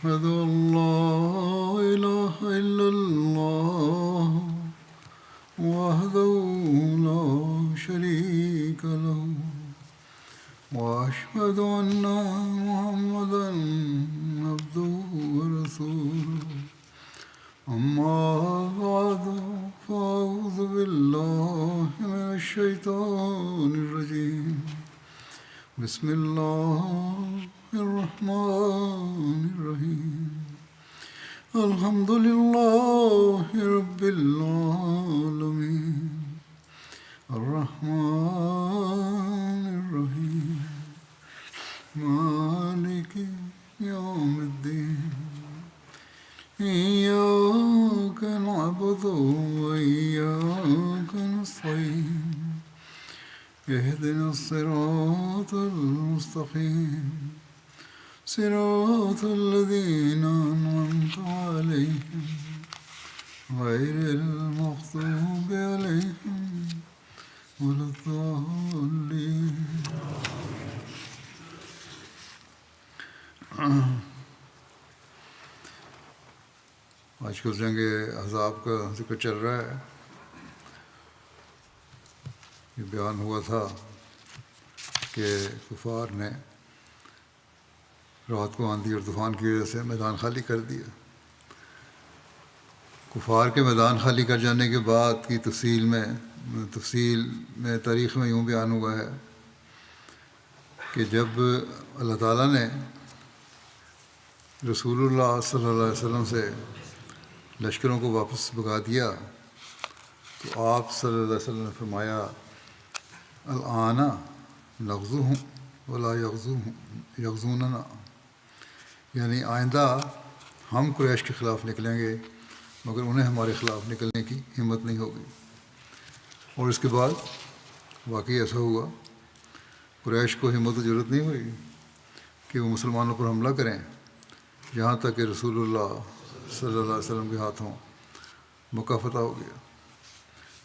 أشهد أن لا إله إلا الله وحده لا شريك له وأشهد أن محمدا عبده ورسوله أما بعد فأعوذ بالله من الشيطان الرجيم بسم الله الرحمن الرحيم الحمد لله رب العالمين الرحمن الرحيم مالك يوم الدين إياك نعبد وإياك نستعين اهدنا الصراط المستقيم صراط الذين أنعمت عليهم غير المغضوب عليهم ولا الضالين آج کل جنگ احزاب کا ذکر چل رہا ہے. یہ بیان ہوا تھا کہ کفار نے رات کو آندھی اور طوفان کی وجہ سے میدان خالی کر دیا. کفار کے میدان خالی کر جانے کے بعد کی تفصیل میں تاریخ میں یوں بیان ہوا ہے کہ جب اللہ تعالیٰ نے رسول اللہ صلی اللہ علیہ وسلم سے لشکروں کو واپس بھگا دیا تو آپ صلی اللہ علیہ وسلم نے فرمایا الآن نغزوہم ولا یغزوننا، یعنی آئندہ ہم قریش کے خلاف نکلیں گے مگر انہیں ہمارے خلاف نکلنے کی ہمت نہیں ہوگی. اور اس کے بعد واقعی ایسا ہوا. قریش کو ہمت و جرأت نہیں ہوئی کہ وہ مسلمانوں پر حملہ کریں، یہاں تک کہ رسول اللہ صلی اللہ علیہ وسلم کے ہاتھوں مکہ فتح ہو گیا.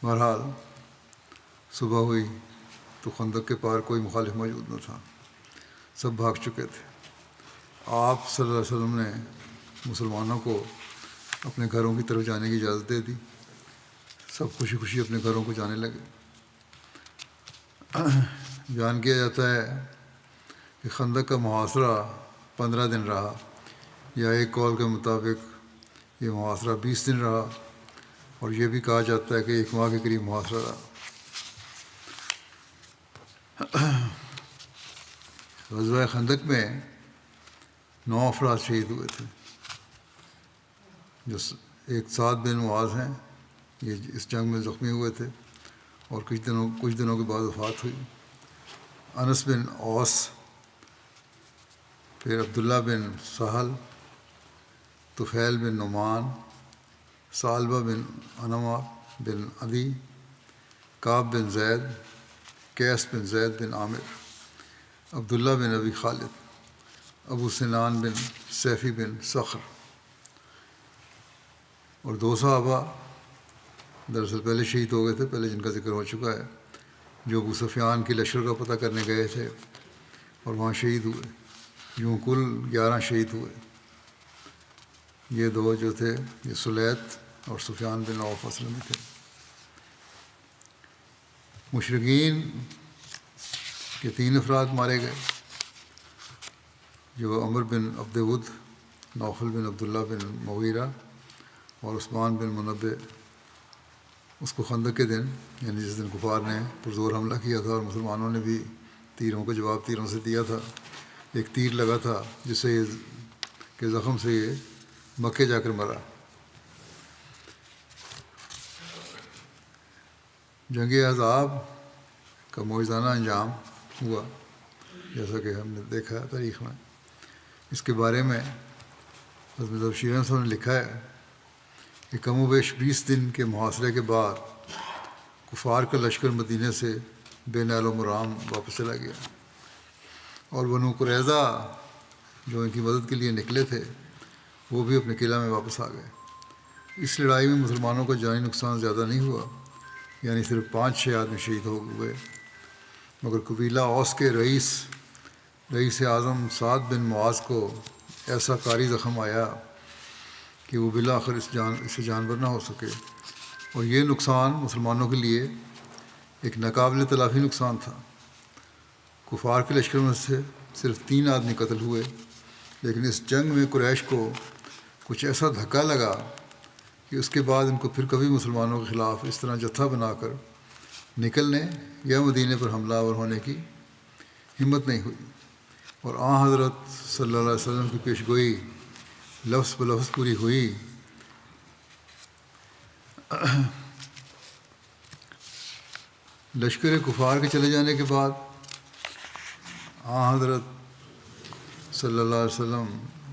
بہرحال صبح ہوئی تو خندق کے پار کوئی مخالف موجود نہ تھا، سب بھاگ چکے تھے. آپ صلی اللہ علیہ وسلم نے مسلمانوں کو اپنے گھروں کی طرف جانے کی اجازت دے دی. سب خوشی خوشی اپنے گھروں کو جانے لگے. بیان کیا جاتا ہے کہ خندق کا محاصرہ 15 دن رہا، یا ایک قول کے مطابق یہ محاصرہ 20 دن رہا، اور یہ بھی کہا جاتا ہے کہ 1 ماہ کے قریب محاصرہ رہا. غزوہ خندق میں 9 افراد شہید ہوئے تھے. جو ایک سعد بن معاذ ہیں، یہ اس جنگ میں زخمی ہوئے تھے اور کچھ دنوں کے بعد وفات ہوئی. انس بن اوس، پھر عبداللہ بن سہل، طفیل بن نعمان، ثعلبہ بن انما بن عدی، کعب بن زید، قیس بن زید بن عامر، عبداللہ بن ابی خالد، ابو سنان بن سیفی بن صخر. اور 2 صحابہ دراصل پہلے شہید ہو گئے تھے، پہلے جن کا ذکر ہو چکا ہے، جو ابو سفیان کی لشکر کا پتہ کرنے گئے تھے اور وہاں شہید ہوئے. یوں کل 11 شہید ہوئے. یہ 2 جو تھے یہ سلیت اور سفیان بن عوف اصل میں تھے. مشرکین کے 3 افراد مارے گئے، جو عمر بن عبد ود، نوفل بن عبداللہ بن مغیرہ اور عثمان بن منبع. اس کو خندق کے دن، یعنی جس دن کفار نے پرزور حملہ کیا تھا اور مسلمانوں نے بھی تیروں کا جواب تیروں سے دیا تھا، ایک تیر لگا تھا جس سے کہ زخم سے یہ مکے جا کر مرا. جنگ احزاب کا موجزانہ انجام ہوا جیسا کہ ہم نے دیکھا تاریخ میں. اس کے بارے میں حضرت شیرین صاحب نے لکھا ہے کہ کم و بیش 20 دن کے محاصرے کے بعد کفار کا لشکر مدینے سے بے نال و مرام واپس چلا گیا، اور بنو قریظہ جو ان کی مدد کے لیے نکلے تھے وہ بھی اپنے قلعہ میں واپس آ گئے. اس لڑائی میں مسلمانوں کا جانی نقصان زیادہ نہیں ہوا، یعنی صرف 5-6 آدمی شہید ہو گئے، مگر قبیلہ اوس کے رئیس اعظم سعد بن معاذ کو ایسا کاری زخم آیا کہ وہ بالآخر اسے جانور نہ ہو سکے، اور یہ نقصان مسلمانوں کے لیے ایک ناقابل تلافی نقصان تھا۔ کفار کے لشکر میں سے صرف 3 آدمی قتل ہوئے، لیکن اس جنگ میں قریش کو کچھ ایسا دھکا لگا کہ اس کے بعد ان کو پھر کبھی مسلمانوں کے خلاف اس طرح جتھا بنا کر نکلنے یا مدینے پر حملہ آور ہونے کی ہمت نہیں ہوئی، اور حضرت صلی اللہ علیہ وسلم کی پیش گوئی لفظ بلفظ پوری ہوئی۔ لشکر کفار کے چلے جانے کے بعد حضرت صلی اللہ علیہ وسلم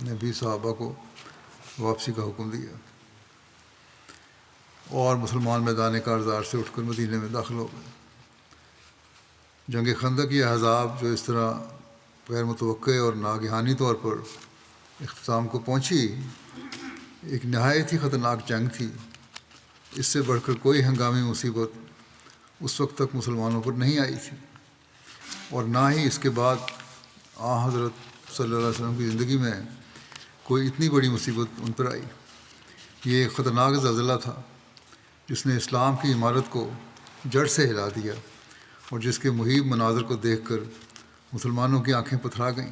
نے بھی صحابہ کو واپسی کا حکم دیا، اور مسلمان میدان کارزار سے اٹھ کر مدینے میں داخل ہو گئے۔ جنگ خندق یا احزاب جو اس طرح غیر متوقع اور ناگہانی طور پر اختتام کو پہنچی، ایک نہایت ہی خطرناک جنگ تھی۔ اس سے بڑھ کر کوئی ہنگامی مصیبت اس وقت تک مسلمانوں پر نہیں آئی تھی، اور نہ ہی اس کے بعد حضرت صلی اللہ علیہ وسلم کی زندگی میں کوئی اتنی بڑی مصیبت ان پر آئی۔ یہ ایک خطرناک زلزلہ تھا جس نے اسلام کی عمارت کو جڑ سے ہلا دیا، اور جس کے مہیب مناظر کو دیکھ کر مسلمانوں کی آنکھیں پتھرا گئیں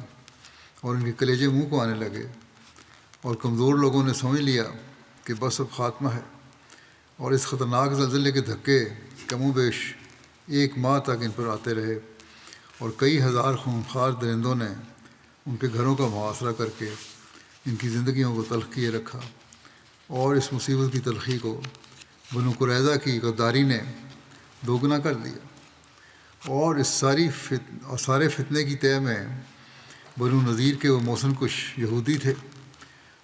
اور ان کے کلیجے منہ کو آنے لگے، اور کمزور لوگوں نے سمجھ لیا کہ بس اب خاتمہ ہے۔ اور اس خطرناک زلزلے کے دھکے کم و بیش 1 ماہ تک ان پر آتے رہے، اور کئی ہزار خونخوار درندوں نے ان کے گھروں کا محاصرہ کر کے ان کی زندگیوں کو تلخ کیے رکھا، اور اس مصیبت کی تلخی کو بنو قریظہ کی غداری نے دوگنا کر دیا۔ اور اس سارے فتنے کی طے میں بنو نذیر کے وہ محسن کش یہودی تھے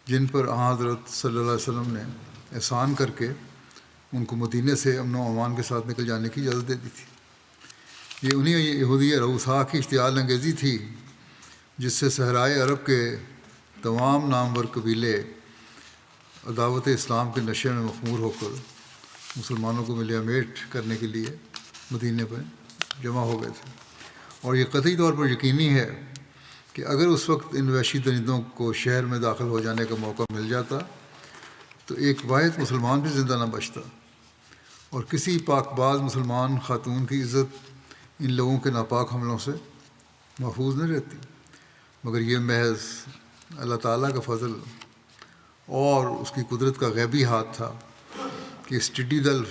جن پر حضرت صلی اللہ علیہ وسلم نے احسان کر کے ان کو مدینے سے امن و امان کے ساتھ نکل جانے کی اجازت دے دی تھی۔ یہ انہی یہودی رؤسا کی اشتعال انگیزی تھی جس سے صحرائے عرب کے تمام نامور قبیلے عداوت اسلام کے نشے میں مخمور ہو کر مسلمانوں کو ملیا میٹ کرنے کے لیے مدینے پر جمع ہو گئے تھے، اور یہ قطعی طور پر یقینی ہے کہ اگر اس وقت ان وحشی درندوں کو شہر میں داخل ہو جانے کا موقع مل جاتا تو ایک واحد مسلمان بھی زندہ نہ بچتا، اور کسی پاک باز مسلمان خاتون کی عزت ان لوگوں کے ناپاک حملوں سے محفوظ نہ رہتی۔ مگر یہ محض اللہ تعالیٰ کا فضل اور اس کی قدرت کا غیبی ہاتھ تھا کہ اس ٹڈی دل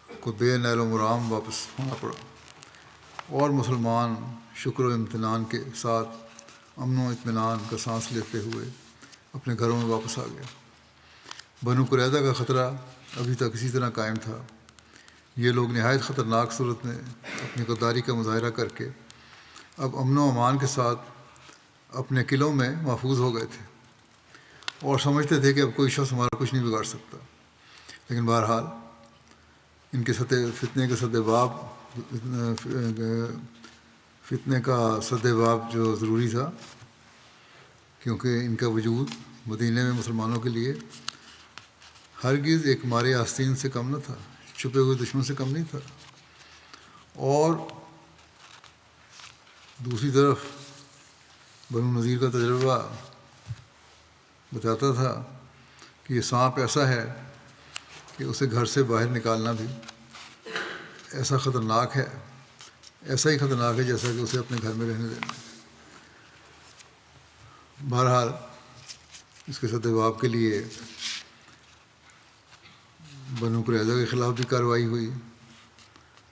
کو بے نیل و مرام واپس ہونا پڑا، اور مسلمان شکر و امتنان کے ساتھ امن و اطمینان کا سانس لیتے ہوئے اپنے گھروں میں واپس آ گئے۔ بنو قریظہ کا خطرہ ابھی تک اسی طرح قائم تھا۔ یہ لوگ نہایت خطرناک صورت میں اپنی غداری کا مظاہرہ کر کے اب امن و امان کے ساتھ اپنے قلعوں میں محفوظ ہو گئے تھے، اور سمجھتے تھے کہ اب کوئی شخص ہمارا کچھ نہیں بگاڑ سکتا۔ لیکن بہرحال ان کے فتنے کا سد باب جو ضروری تھا، کیونکہ ان کا وجود مدینے میں مسلمانوں کے لیے ہرگز ایک مارے آستین سے کم نہ تھا، چھپے ہوئے دشمن سے کم نہیں تھا۔ اور دوسری طرف بنو نذیر کا تجربہ بتاتا تھا کہ یہ سانپ ایسا ہے کہ اسے گھر سے باہر نکالنا بھی ایسا خطرناک ہے، ایسا ہی خطرناک ہے جیسا کہ اسے اپنے گھر میں رہنے دینا۔ بہرحال اس کے سدباب کے لیے بنو قریظہ کے خلاف بھی کارروائی ہوئی،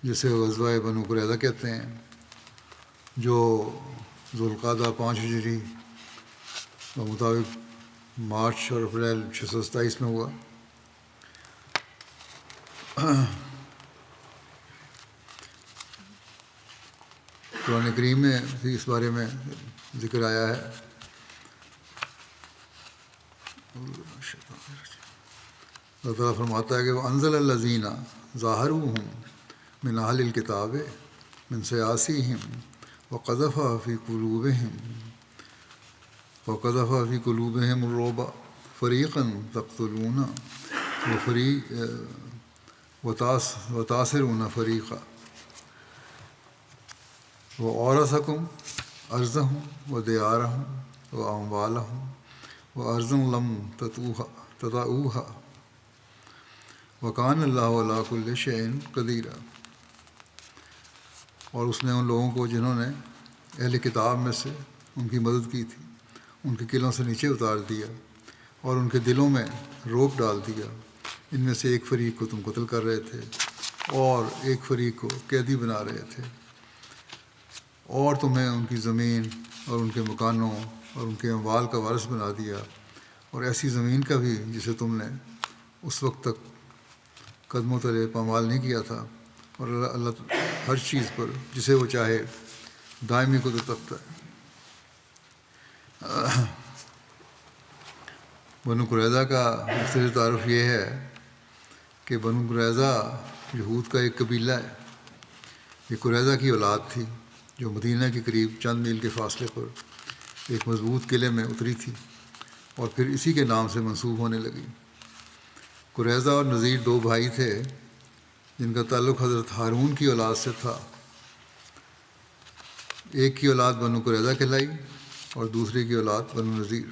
جسے غزوہ بنو قریظہ کہتے ہیں، جو ذوالقعدہ 5 ہجری کے مطابق مارچ اور اپریل 627 میں ہوا۔ قرآن کریم میں بھی اس بارے میں ذکر آیا ہے۔ اللہ تعالیٰ فرماتا ہے کہ وَأَنزَلَ الَّذِينَ ظَاهَرُوهُم مِّنْ أَهْلِ الْكِتَابِ مِنْ سَيَاسِيهِمْ وَقَذَفَ فِي قُلُوبِهِمُ الرُّعْبَ فَرِيقًا تَقْتُلُونَ وَتَأْسِرُونَ فَرِيقًا وَأَوْرَثَكُمْ أَرْضَهُمْ وَدِيَارَهُمْ وَأَمْوَالَهُمْ وَأَرْضًا لَمْ تَطَئُوهَا وَكَانَ اللَّهُ عَلَىٰ كُلِّ شَيْءٍ قَدِيرٌ۔ اور اس نے ان لوگوں کو جنہوں نے اہل کتاب میں سے ان کی مدد کی تھی ان کے قلعوں سے نیچے اتار دیا اور ان کے دلوں میں روب ڈال دیا۔ ان میں سے ایک فریق کو تم قتل کر رہے تھے اور ایک فریق کو قیدی بنا رہے تھے، اور تمہیں ان کی زمین اور ان کے مکانوں اور ان کے اموال کا وارث بنا دیا، اور ایسی زمین کا بھی جسے تم نے اس وقت تک قدموں تلے پامال نہیں کیا تھا، اور اللہ ہر چیز پر جسے وہ چاہے دائمی قدرت رکھتا ہے۔ بنو قریظہ کا مختصر تعارف یہ ہے کہ بنو قریظہ یہود کا ایک قبیلہ ہے۔ یہ قریظہ کی اولاد تھی جو مدینہ کے قریب چند میل کے فاصلے پر ایک مضبوط قلعے میں اتری تھی اور پھر اسی کے نام سے منسوب ہونے لگی۔ قریظہ اور نذیر دو بھائی تھے جن کا تعلق حضرت ہارون کی اولاد سے تھا۔ ایک کی اولاد بنو قریظہ کہلائی اور دوسرے کی اولاد بنو نذیر۔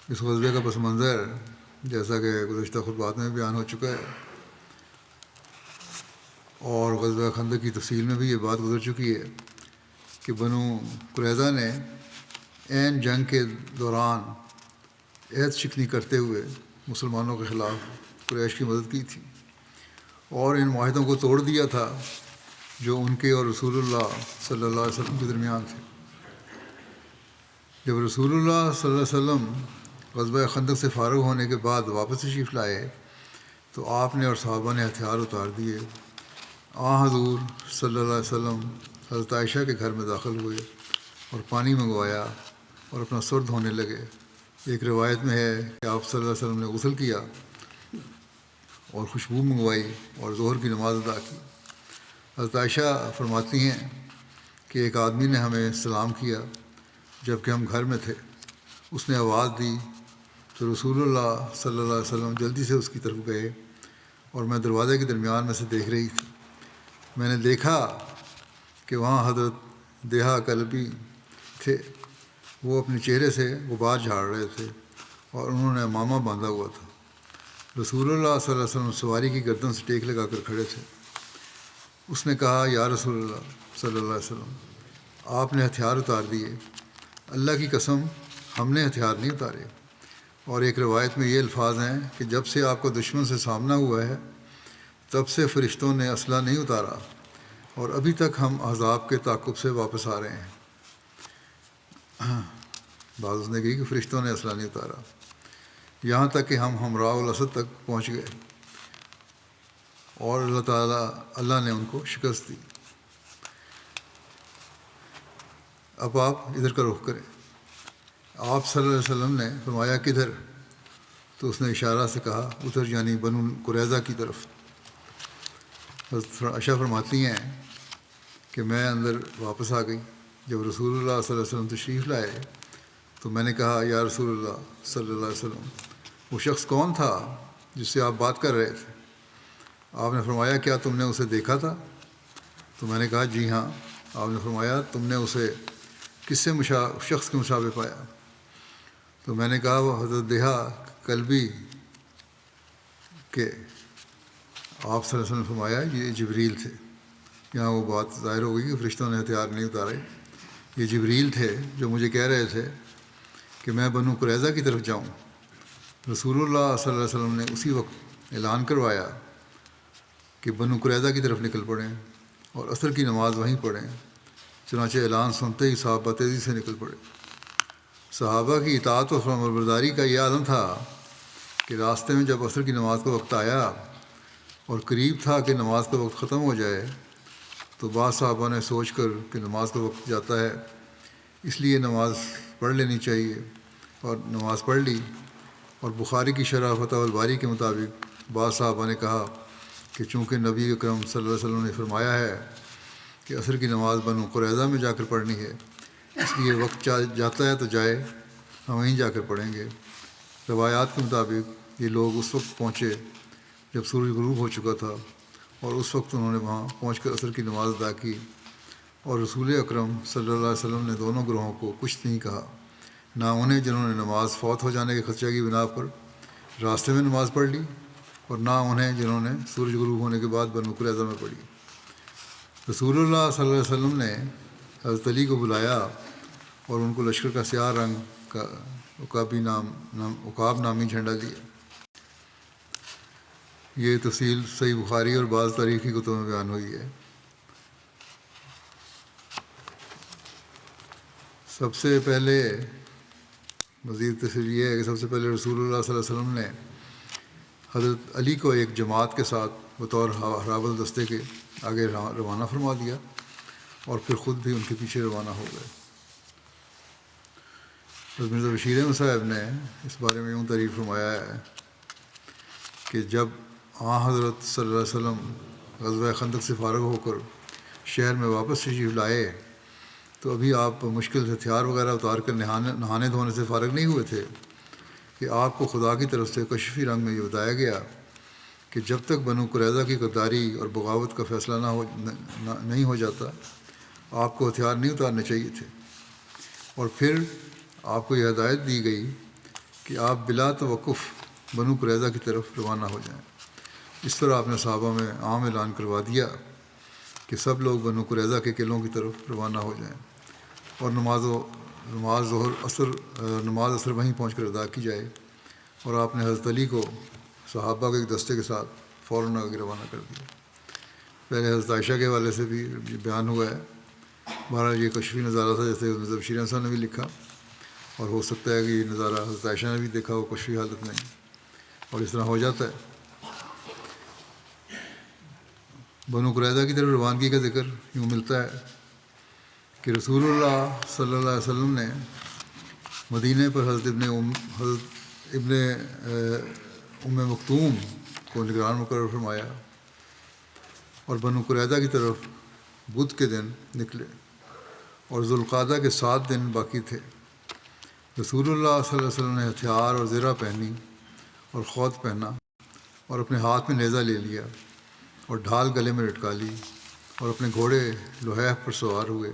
اس غزوے کا پس منظر جیسا کہ گزشتہ خطبات میں بیان ہو چکا ہے، اور غزوہ خندق کی تفصیل میں بھی یہ بات گزر چکی ہے کہ بنو قریظہ نے عین جنگ کے دوران عہد شکنی کرتے ہوئے مسلمانوں کے خلاف قریش کی مدد کی تھی اور ان معاہدوں کو توڑ دیا تھا جو ان کے اور رسول اللہ صلی اللہ علیہ وسلم کے درمیان تھے۔ جب رسول اللہ صلی اللہ علیہ وسلم غزوہ خندق سے فارغ ہونے کے بعد واپس تشریف لائے تو آپ نے اور صحابہ نے ہتھیار اتار دیے۔ حضور صلی اللہ علیہ وسلم حضرت عائشہ کے گھر میں داخل ہوئے اور پانی منگوایا اور اپنا سر دھونے لگے۔ ایک روایت میں ہے کہ آپ صلی اللہ علیہ وسلم نے غسل کیا اور خوشبو منگوائی اور ظہر کی نماز ادا کی۔ حضرت عائشہ فرماتی ہیں کہ ایک آدمی نے ہمیں سلام کیا جب کہ ہم گھر میں تھے۔ اس نے آواز دی تو رسول اللہ صلی اللہ علیہ وسلم جلدی سے اس کی طرف گئے اور میں دروازے کے درمیان میں سے دیکھ رہی تھی۔ میں نے دیکھا کہ وہاں حضرت دیہا کلبی تھے۔ وہ اپنے چہرے سے غبار جھاڑ رہے تھے اور انہوں نے امامہ باندھا ہوا تھا۔ رسول اللہ صلی اللہ علیہ وسلم سواری کی گردن سے ٹیک لگا کر کھڑے تھے۔ اس نے کہا یا رسول اللہ صلی اللہ علیہ وسلم، آپ نے ہتھیار اتار دیے۔ اللہ کی قسم ہم نے ہتھیار نہیں اتارے۔ اور ایک روایت میں یہ الفاظ ہیں کہ جب سے آپ کو دشمن سے سامنا ہوا ہے تب سے فرشتوں نے اسلحہ نہیں اتارا اور ابھی تک ہم عذاب کے تعاقب سے واپس آ رہے ہیں۔ بعض اس نے کہی کہ فرشتوں نے اسلحہ نہیں اتارا، یہاں تک کہ ہم ہمراہ الاسد تک پہنچ گئے اور اللہ نے ان کو شکست دی۔ اب آپ ادھر کا رخ کریں۔ آپ صلی اللہ علیہ وسلم نے فرمایا کدھر؟ تو اس نے اشارہ سے کہا ادھر، یعنی بنو قریظہ کی طرف۔ حضرت عائشہ فرماتی ہیں کہ میں اندر واپس آ گئی۔ جب رسول اللہ صلی اللہ علیہ وسلم تشریف لائے تو میں نے کہا یا رسول اللہ صلی اللہ علیہ وسلم، وہ شخص کون تھا جس سے آپ بات کر رہے تھے؟ آپ نے فرمایا کیا تم نے اسے دیکھا تھا؟ تو میں نے کہا جی ہاں۔ آپ نے فرمایا تم نے اسے کس سے شخص کے مشابہ پایا؟ تو میں نے کہا وہ حضرت دیہا کلبی کے۔ آپ صلی اللہ علیہ وسلم نے فرمایا یہ جبریل تھے۔ یہاں وہ بات ظاہر ہو گئی کہ فرشتوں نے ہتھیار نہیں اتارے، یہ جبریل تھے جو مجھے کہہ رہے تھے کہ میں بنو قریظہ کی طرف جاؤں۔ رسول اللہ صلی اللہ علیہ وسلم نے اسی وقت اعلان کروایا کہ بنو قریظہ کی طرف نکل پڑیں اور عصر کی نماز وہیں پڑھیں۔ چنانچہ اعلان سنتے ہی صحابہ تیزی سے نکل پڑے۔ صحابہ کی اطاعت و فرمانبرداری کا یہ عالم تھا کہ راستے میں جب عصر کی نماز کا وقت آیا اور قریب تھا کہ نماز کا وقت ختم ہو جائے تو بعض صحابہ نے سوچ کر کہ نماز کا وقت جاتا ہے اس لیے نماز پڑھ لینی چاہیے، اور نماز پڑھ لی۔ اور بخاری کی شرح فتح الباری کے مطابق بعض صحابہ نے کہا کہ چونکہ نبی اکرم صلی اللہ علیہ وسلم نے فرمایا ہے کہ عصر کی نماز بنو قریظہ میں جا کر پڑھنی ہے، اس لیے وقت جاتا ہے تو جائے، ہم وہیں جا کر پڑھیں گے۔ روایات کے مطابق یہ لوگ اس وقت پہنچے جب سورج غروب ہو چکا تھا، اور اس وقت انہوں نے وہاں پہنچ کر عصر کی نماز ادا کی، اور رسول اکرم صلی اللہ علیہ وسلم نے دونوں گروہوں کو کچھ نہیں کہا نہ انہیں جنہوں نے نماز فوت ہو جانے کے خدشے کی بنا پر راستے میں نماز پڑھ لی، اور نہ انہیں جنہوں نے سورج غروب ہونے کے بعد بنو قریظہ میں پڑھی۔ رسول اللہ صلی اللہ علیہ وسلم نے حضرت علی کو بلایا اور ان کو لشکر کا سیاہ رنگ کا عقاب نامی جھنڈا دیا۔ یہ تفصیل صحیح بخاری اور بعض تاریخی کتب میں بیان ہوئی ہے۔ سب سے پہلے مزید تفصیل یہ ہے کہ سب سے پہلے رسول اللہ صلی اللہ علیہ وسلم نے حضرت علی کو ایک جماعت کے ساتھ بطور حرابل دستے کے آگے روانہ فرما دیا اور پھر خود بھی ان کے پیچھے روانہ ہو گئے۔ حضرت مرزا بشیر احمد صاحب نے اس بارے میں یوں تعریف فرمایا ہے کہ جب حضرت صلی اللہ علیہ وسلم غزوہ خندق سے فارغ ہو کر شہر میں واپس تشریف لائے تو ابھی آپ مشکل ہتھیار وغیرہ اتار کر نہانے دھونے سے فارغ نہیں ہوئے تھے کہ آپ کو خدا کی طرف سے کشفی رنگ میں یہ بتایا گیا کہ جب تک بنو قریظہ کی غداری اور بغاوت کا فیصلہ نہیں ہو جاتا آپ کو ہتھیار نہیں اتارنے چاہیے تھے، اور پھر آپ کو یہ ہدایت دی گئی کہ آپ بلا توقف بنو قریظہ کی طرف روانہ ہو جائیں۔ اس طرح آپ نے صحابہ میں عام اعلان کروا دیا کہ سب لوگ بنو قریظہ کے قلعوں کی طرف روانہ ہو جائیں اور نماز عصر وہیں پہنچ کر ادا کی جائے، اور آپ نے حضرت علی کو صحابہ کے ایک دستے کے ساتھ فوراً آگے روانہ کر دیا۔ پہلے حضرت عائشہ کے حوالے سے بھی بیان ہوا ہے، بہرحال یہ کشفی نظارہ تھا جیسے مرزا بشیر احمد صاحب نے بھی لکھا، اور ہو سکتا ہے کہ یہ نظارہ حضرت عائشہ نے بھی دیکھا ہو کشفی حالت میں، اور اس طرح ہو جاتا ہے۔ بنو قریظہ کی طرف روانگی کا ذکر یوں ملتا ہے کہ رسول اللہ صلی اللہ علیہ وسلم نے مدینہ پر حضرت ابن ام مکتوم کو نگران مقرر فرمایا اور بنو قریظہ کی طرف بدھ کے دن نکلے، اور ذوالقعدہ کے 7 دن باقی تھے۔ رسول اللہ صلی اللہ علیہ وسلم نے ہتھیار اور زرہ پہنی اور خوات پہنا اور اپنے ہاتھ میں نیزہ لے لیا اور ڈھال گلے میں لٹکا لی اور اپنے گھوڑے لحیف پر سوار ہوئے۔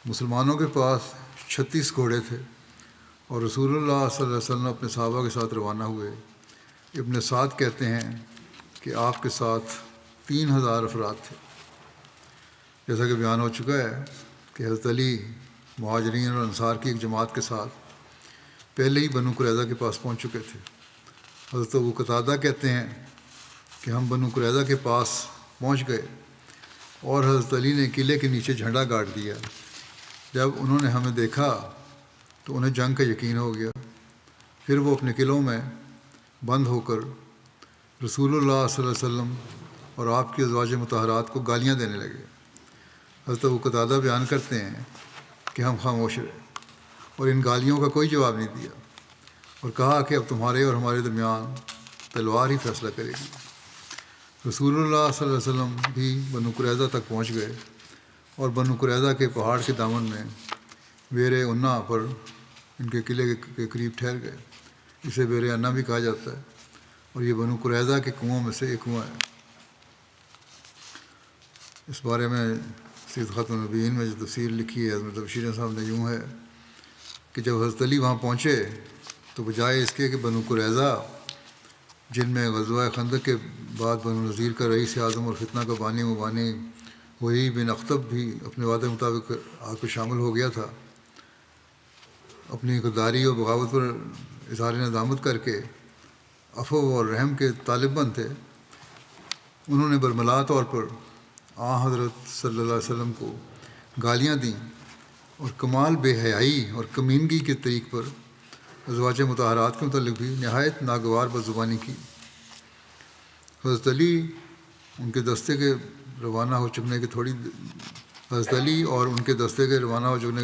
مسلمانوں کے پاس 36 گھوڑے تھے اور رسول اللہ صلی اللہ علیہ وسلم اپنے صحابہ کے ساتھ روانہ ہوئے۔ ابن سعد کہتے ہیں کہ آپ کے ساتھ 3000 افراد تھے۔ جیسا کہ بیان ہو چکا ہے کہ حضرت علی مہاجرین اور انصار کی ایک جماعت کے ساتھ پہلے ہی بنو قریظہ کے پاس پہنچ چکے تھے۔ حضرت ابو قتادہ کہتے ہیں کہ ہم بنو قریظہ کے پاس پہنچ گئے اور حضرت علی نے قلعے کے نیچے جھنڈا گاڑ دیا۔ جب انہوں نے ہمیں دیکھا تو انہیں جنگ کا یقین ہو گیا، پھر وہ اپنے قلعوں میں بند ہو کر رسول اللہ صلی اللہ علیہ وسلم اور آپ کی ازواج مطہرات کو گالیاں دینے لگے۔ حضرت ابو قتادہ بیان کرتے ہیں کہ ہم خاموش رہے اور ان گالیوں کا کوئی جواب نہیں دیا، اور کہا کہ اب تمہارے اور ہمارے درمیان تلوار ہی فیصلہ کرے گی۔ رسول اللہ صلی اللہ علیہ وسلم بھی بنو قریظہ تک پہنچ گئے اور بنو قریظہ کے پہاڑ کے دامن میں بیر انا پر ان کے قلعے کے قریب ٹھہر گئے۔ اسے بیر انا بھی کہا جاتا ہے، اور یہ بنو قریظہ کے کنووں میں سے ایک کنواں ہے۔ اس بارے میں سیرت ختم النبیین میں جو تفسیر لکھی ہے حضرت بشیر صاحب نے یوں ہے کہ جب حضرت علی وہاں پہنچے تو بجائے اس کے کہ بنو قریظہ جن میں غزوہ خندق کے بعد بنو نذیر کا رئیس اعظم اور فتنہ کا بانی مبانی وہی بن اختب بھی اپنے وعدے مطابق آ کر شامل ہو گیا تھا، اپنی غداری اور بغاوت پر اظہار ندامت کر کے عفو اور رحم کے طالب بند تھے، انہوں نے برملا طور پر حضرت صلی اللہ علیہ وسلم کو گالیاں دیں اور کمال بے حیائی اور کمینگی کے طریق پر ازواج مطہرات کے متعلق بھی نہایت ناگوار بدزبانی کی۔ حضرت علی اور ان کے دستے کے روانہ ہو چکنے کے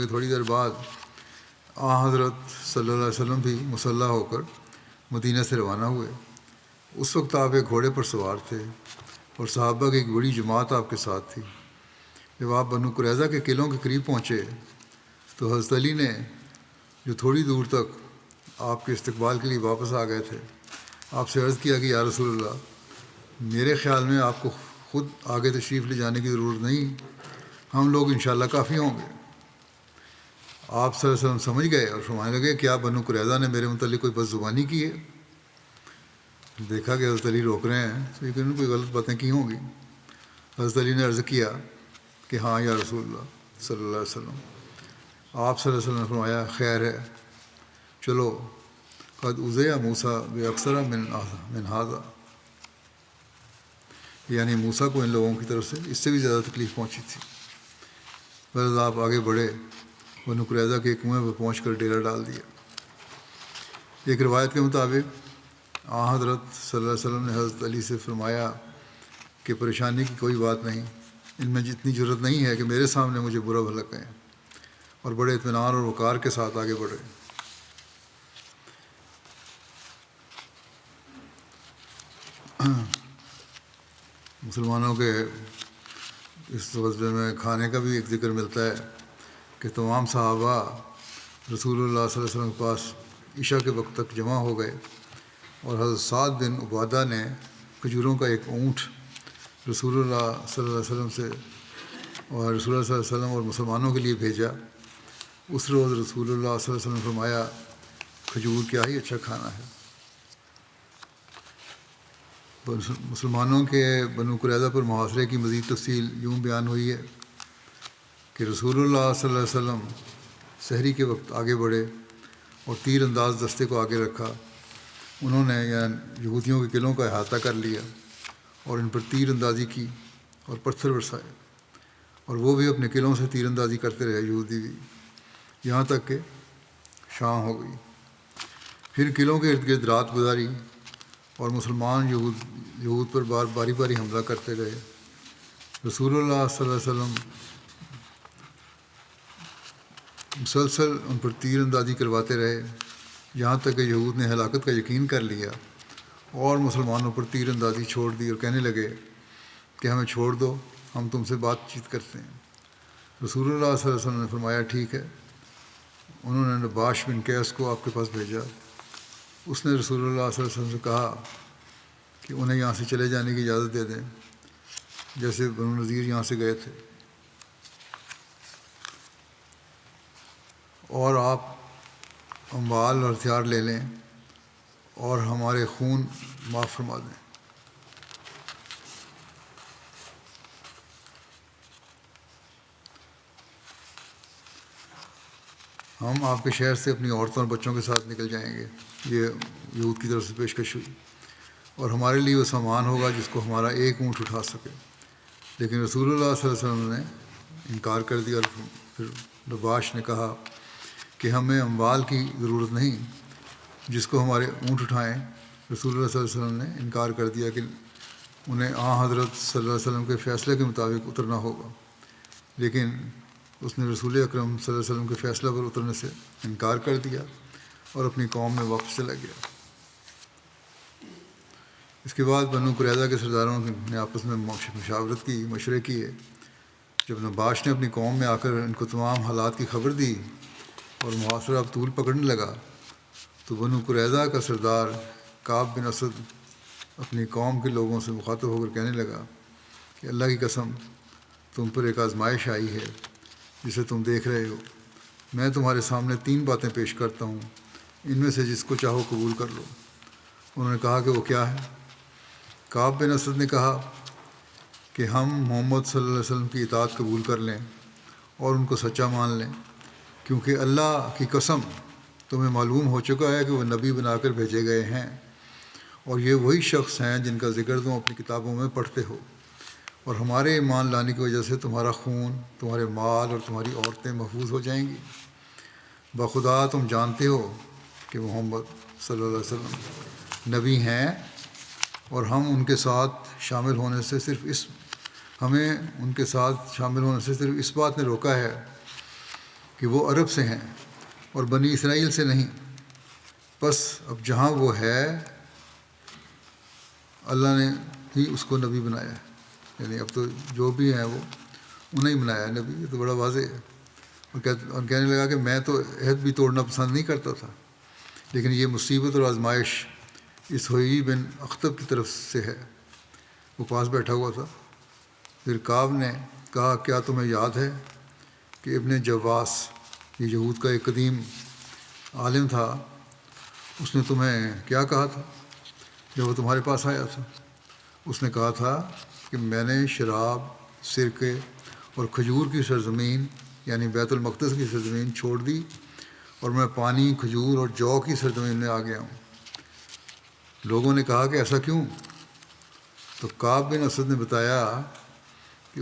تھوڑی دیر بعد حضرت صلی اللہ علیہ وسلم بھی مسلح ہو کر مدینہ سے روانہ ہوئے۔ اس وقت آپ ایک گھوڑے پر سوار تھے اور صحابہ کی ایک بڑی جماعت آپ کے ساتھ تھی۔ جب آپ بنو قریظہ کے قلعوں کے قریب پہنچے تو حضرت علی نے جو تھوڑی دور تک آپ کے استقبال کے لیے واپس آ گئے تھے آپ سے عرض کیا کہ یا رسول اللہ، میرے خیال میں آپ کو خود آگے تشریف لے جانے کی ضرورت نہیں، ہم لوگ انشاءاللہ کافی ہوں گے۔ آپ صلی اللہ علیہ وسلم سمجھ گئے اور فرمانے لگے کیا بنو قریظہ نے میرے متعلق کوئی بد زبانی کی ہے؟ دیکھا کہ حضرت علی روک رہے ہیں تو یہ کوئی غلط باتیں کی ہوں گی۔ حضرت علی نے عرض کیا کہ ہاں یا رسول اللہ صلی اللہ علیہ وسلم۔ آپ صلی اللہ علیہ وسلم نے فرمایا خیر ہے، چلو قد اوذی موسیٰ باکثر من ھذا، یعنی موسیٰ کو ان لوگوں کی طرف سے اس سے بھی زیادہ تکلیف پہنچی تھی۔ بس آپ آگے بڑھے، بنو قریظہ کے کنویں پہ پہنچ کر ڈیرا ڈال دیا۔ ایک روایت کے مطابق حضرت صلی اللہ علیہ وسلم نے حضرت علی سے فرمایا کہ پریشانی کی کوئی بات نہیں، ان میں جتنی جرت نہیں ہے کہ میرے سامنے مجھے برا بھلا کہیں، اور بڑے اطمینان اور وقار کے ساتھ آگے بڑھے۔ مسلمانوں کے اس غزوے میں کھانے کا بھی ایک ذکر ملتا ہے کہ تمام صحابہ رسول اللہ صلی اللہ علیہ وسلم کے پاس عشاء کے وقت تک جمع ہو گئے، اور حضرت سعد بن عبادہ نے کھجوروں کا ایک اونٹ رسول اللہ صلی اللہ علیہ وسلم سے اور رسول اللہ صلی اللہ علیہ وسلم اور مسلمانوں کے لیے بھیجا۔ اس روز رسول اللہ صلی اللہ علیہ وسلم نے فرمایا کھجور کیا ہی اچھا کھانا ہے۔ مسلمانوں کے بنو قریظہ پر محاصرے کی مزید تفصیل یوں بیان ہوئی ہے کہ رسول اللہ صلی اللہ علیہ وسلم سحری کے وقت آگے بڑھے اور تیر انداز دستے کو آگے رکھا۔ انہوں نے یعنی یہودیوں کے قلعوں کا احاطہ کر لیا اور ان پر تیر اندازی کی اور پتھر برسائے، اور وہ بھی اپنے قلعوں سے تیر اندازی کرتے رہے، یہودی بھی، یہاں تک کہ شام ہو گئی۔ پھر قلعوں کے ارد گرد رات گزاری اور مسلمان یہود پر باری باری حملہ کرتے رہے۔ رسول اللہ صلی اللہ علیہ وسلم مسلسل ان پر تیر اندازی کرواتے رہے، یہاں تک کہ یہود نے ہلاکت کا یقین کر لیا اور مسلمانوں پر تیر اندازی چھوڑ دی اور کہنے لگے کہ ہمیں چھوڑ دو، ہم تم سے بات چیت کرتے ہیں۔ رسول اللہ صلی اللہ علیہ وسلم نے فرمایا ٹھیک ہے۔ انہوں نے نباش بن قیس کو آپ کے پاس بھیجا۔ اس نے رسول اللہ صلی اللہ علیہ وسلم سے کہا کہ انہیں یہاں سے چلے جانے کی اجازت دے دیں، جیسے بنو نذیر یہاں سے گئے تھے، اور آپ اموال اور ہتھیار لے لیں اور ہمارے خون معاف فرما دیں۔ ہم آپ کے شہر سے اپنی عورتوں اور بچوں کے ساتھ نکل جائیں گے، یہ یہود کی طرف سے پیشکش ہوئی، اور ہمارے لیے وہ سامان ہوگا جس کو ہمارا ایک اونٹ اٹھا سکے۔ لیکن رسول اللہ صلی اللہ علیہ وسلم نے انکار کر دیا، اور پھر نباش نے کہا کہ ہمیں اموال کی ضرورت نہیں جس کو ہمارے اونٹ اٹھائیں۔ رسول اللہ صلی اللہ علیہ وسلم نے انکار کر دیا کہ انہیں حضرت صلی اللہ علیہ وسلم کے فیصلے کے مطابق اترنا ہوگا، لیکن اس نے رسول اکرم صلی اللہ علیہ وسلم کے فیصلہ پر اترنے سے انکار کر دیا اور اپنی قوم میں واپس چلا گیا۔ اس کے بعد بنو قریظہ کے سرداروں نے آپس میں مشاورت کی، مشورے کیے۔ جب نباش نے اپنی قوم میں آ کر ان کو تمام حالات کی خبر دی اور محاصرہ اب طول پکڑنے لگا، تو بنو قریظہ کا سردار کعب بن اسد اپنی قوم کے لوگوں سے مخاطب ہو کر کہنے لگا کہ اللہ کی قسم تم پر ایک آزمائش آئی ہے جسے تم دیکھ رہے ہو۔ میں تمہارے سامنے 3 باتیں پیش کرتا ہوں، ان میں سے جس کو چاہو قبول کر لو۔ انہوں نے کہا کہ وہ کیا ہے؟ کعب بن اسد نے کہا کہ ہم محمد صلی اللہ علیہ وسلم کی اطاعت قبول کر لیں اور ان کو سچا مان لیں، کیونکہ اللہ کی قسم تمہیں معلوم ہو چکا ہے کہ وہ نبی بنا کر بھیجے گئے ہیں، اور یہ وہی شخص ہیں جن کا ذکر تم اپنی کتابوں میں پڑھتے ہو، اور ہمارے ایمان لانے کی وجہ سے تمہارا خون، تمہارے مال اور تمہاری عورتیں محفوظ ہو جائیں گی۔ بخدا تم جانتے ہو کہ محمد صلی اللہ علیہ وسلم نبی ہیں، اور ہم ان کے ساتھ شامل ہونے سے صرف اس بات نے روکا ہے کہ وہ عرب سے ہیں اور بنی اسرائیل سے نہیں۔ بس اب جہاں وہ ہے اللہ نے ہی اس کو نبی بنایا ہے، یعنی اب تو جو بھی ہیں وہ انہیں ہی بنایا ہے نبی۔ یہ تو بڑا واضح ہے۔ اور کہنے لگا کہ میں تو عہد بھی توڑنا پسند نہیں کرتا تھا، لیکن یہ مصیبت اور آزمائش اس حیی بن اخطب کی طرف سے ہے۔ وہ پاس بیٹھا ہوا تھا۔ پھر کعب نے کہا کیا تمہیں یاد ہے کہ ابن جواس یہ یہود کا ایک قدیم عالم تھا، اس نے تمہیں کیا کہا تھا جب وہ تمہارے پاس آیا تھا؟ اس نے کہا تھا کہ میں نے شراب، سرکے اور کھجور کی سرزمین یعنی بیت المقدس کی سرزمین چھوڑ دی اور میں پانی، کھجور اور جو کی سرزمین میں آ گیا ہوں۔ لوگوں نے کہا کہ ایسا کیوں؟ تو کعب بن اسد نے بتایا کہ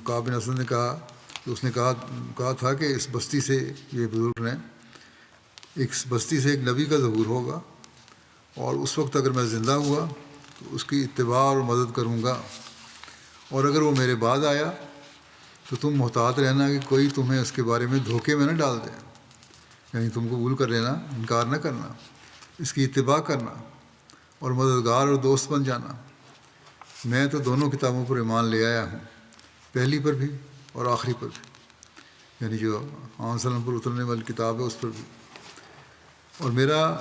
کعب بن اسد نے کہا کہ اس نے کہا تھا کہ اس بستی سے، یہ بزرگ نے، اس بستی سے ایک نبی کا ظہور ہوگا، اور اس وقت اگر میں زندہ ہوا تو اس کی اتباع اور مدد کروں گا، اور اگر وہ میرے بعد آیا تو تم محتاط رہنا کہ کوئی تمہیں اس کے بارے میں دھوکے میں نہ ڈال دے، یعنی تم قبول کر لینا، انکار نہ کرنا، اس کی اتباع کرنا اور مددگار اور دوست بن جانا۔ میں تو دونوں کتابوں پر ایمان لے آیا ہوں، پہلی پر بھی اور آخری پر بھی، یعنی جو آن وسلم پر اترنے والی کتاب ہے اس پر بھی، اور میرا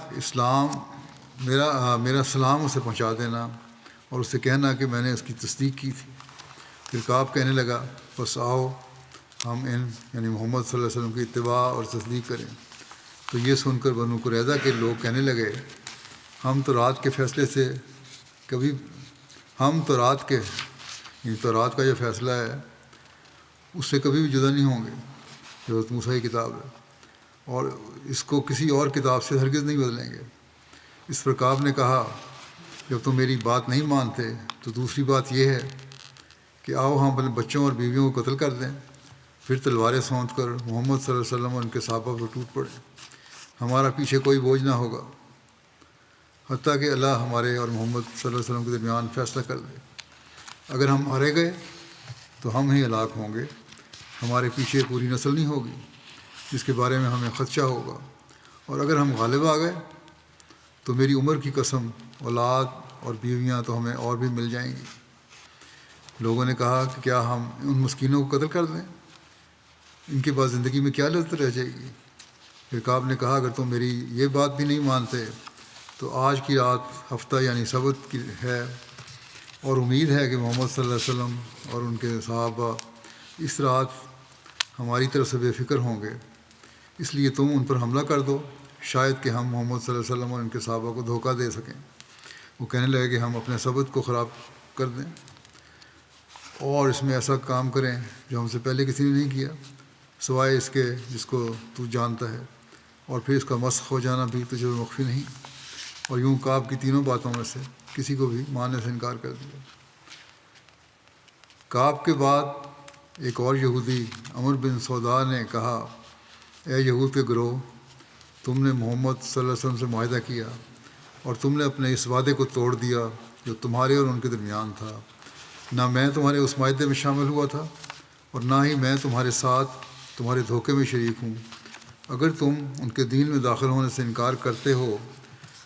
سلام اسے پہنچا دینا اور اسے کہنا کہ میں نے اس کی تصدیق کی تھی۔ پھر کعب کہنے لگا بس آؤ ہم یعنی محمد صلی اللہ علیہ وسلم کی اتباع اور تصدیق کریں۔ تو یہ سن کر بنو قریظہ کے لوگ کہنے لگے ہم تو رات کے فیصلے سے یعنی تورات کا جو فیصلہ ہے اس سے کبھی بھی جدا نہیں ہوں گے، جو حضرت موسیٰ کی کتاب ہے، اور اس کو کسی اور کتاب سے ہرگز نہیں بدلیں گے۔ اس پر کعب نے کہا جب تم میری بات نہیں مانتے تو دوسری بات یہ ہے کہ آؤ ہم اپنے بچوں اور بیویوں کو قتل کر دیں، پھر تلواریں سونت کر محمد صلی اللہ علیہ وسلم اور ان کے صحابہ پر ٹوٹ پڑے، ہمارا پیچھے کوئی بوجھ نہ ہوگا حتیٰ کہ اللہ ہمارے اور محمد صلی اللہ علیہ وسلم کے درمیان فیصلہ کر دے۔ اگر ہم ہارے گئے تو ہم ہی ہلاک ہوں گے، ہمارے پیچھے پوری نسل نہیں ہوگی جس کے بارے میں ہمیں خدشہ ہوگا، اور اگر ہم غالب آ گئے تو میری عمر کی قسم اولاد اور بیویاں تو ہمیں اور بھی مل جائیں گی۔ لوگوں نے کہا کہ کیا ہم ان مسکینوں کو قتل کر دیں؟ ان کے بعد زندگی میں کیا لذت رہ جائے گی؟ پھر کعب نے کہا اگر تم میری یہ بات بھی نہیں مانتے تو آج کی رات ہفتہ یعنی سبت کی ہے، اور امید ہے کہ محمد صلی اللہ علیہ وسلم اور ان کے صحابہ اس رات ہماری طرف سے بے فکر ہوں گے، اس لیے تم ان پر حملہ کر دو، شاید کہ ہم محمد صلی اللہ علیہ وسلم اور ان کے صحابہ کو دھوکہ دے سکیں۔ وہ کہنے لگے کہ ہم اپنے سبت کو خراب کر دیں اور اس میں ایسا کام کریں جو ہم سے پہلے کسی نے نہیں کیا سوائے اس کے جس کو تو جانتا ہے، اور پھر اس کا مسخ ہو جانا بھی تجھے مخفی نہیں۔ اور یوں کعب کی تینوں باتوں میں سے کسی کو بھی ماننے سے انکار کر دیا۔ کعب کے بعد ایک اور یہودی عمر بن سودا نے کہا اے یہود کے گروہ، تم نے محمد صلی اللہ علیہ وسلم سے معاہدہ کیا اور تم نے اپنے اس وعدے کو توڑ دیا جو تمہارے اور ان کے درمیان تھا۔ نہ میں تمہارے اس معاہدے میں شامل ہوا تھا اور نہ ہی میں تمہارے ساتھ تمہارے دھوکے میں شریک ہوں۔ اگر تم ان کے دین میں داخل ہونے سے انکار کرتے ہو